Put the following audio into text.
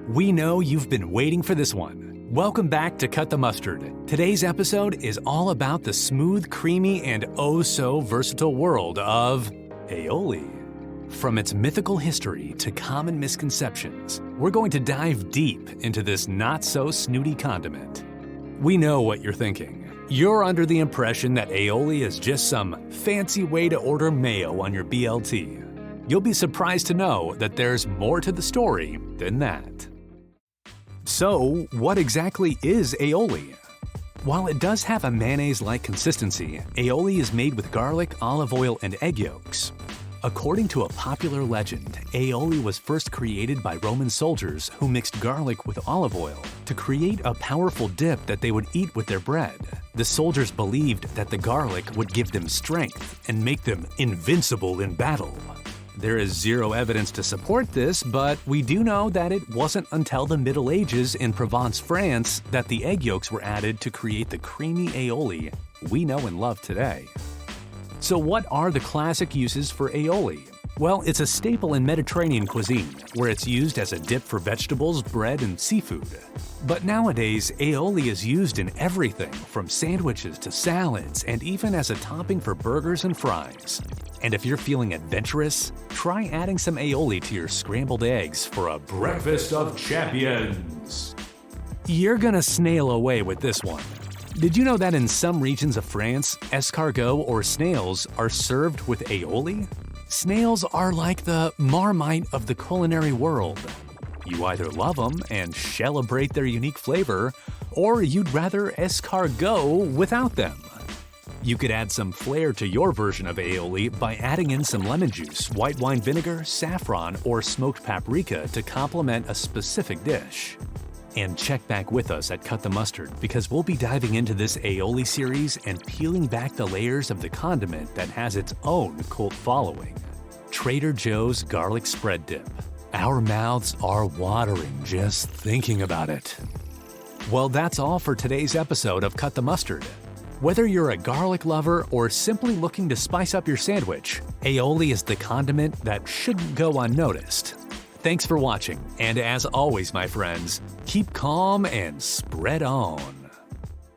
We know you've been waiting for this one. Welcome back to Cut the Mustard. Today's episode is all about the smooth, creamy, and oh-so-versatile world of aioli. From its mythical history to common misconceptions, we're going to dive deep into this not-so-snooty condiment. We know what you're thinking. You're under the impression that aioli is just some fancy way to order mayo on your BLT. You'll be surprised to know that there's more to the story than that. So, what exactly is aioli? While it does have a mayonnaise-like consistency, aioli is made with garlic, olive oil, and egg yolks. According to a popular legend, aioli was first created by Roman soldiers who mixed garlic with olive oil to create a powerful dip that they would eat with their bread. The soldiers believed that the garlic would give them strength and make them invincible in battle. There is zero evidence to support this, but we do know that it wasn't until the Middle Ages in Provence, France, that the egg yolks were added to create the creamy aioli we know and love today. So what are the classic uses for aioli? Well, it's a staple in Mediterranean cuisine, where it's used as a dip for vegetables, bread, and seafood. But nowadays, aioli is used in everything from sandwiches to salads, and even as a topping for burgers and fries. And if you're feeling adventurous, try adding some aioli to your scrambled eggs for a breakfast of champions. You're gonna snail away with this one. Did you know that in some regions of France, escargot or snails are served with aioli? Snails are like the Marmite of the culinary world. You either love them and celebrate their unique flavor, or you'd rather escargot without them. You could add some flair to your version of aioli by adding in some lemon juice, white wine vinegar, saffron, or smoked paprika to complement a specific dish. And check back with us at Cut the Mustard because we'll be diving into this aioli series and peeling back the layers of the condiment that has its own cult following. Trader Joe's garlic spread dip. Our mouths are watering just thinking about it. Well, that's all for today's episode of Cut the Mustard. Whether you're a garlic lover or simply looking to spice up your sandwich, aioli is the condiment that shouldn't go unnoticed. Thanks for watching, and as always, my friends, keep calm and spread on.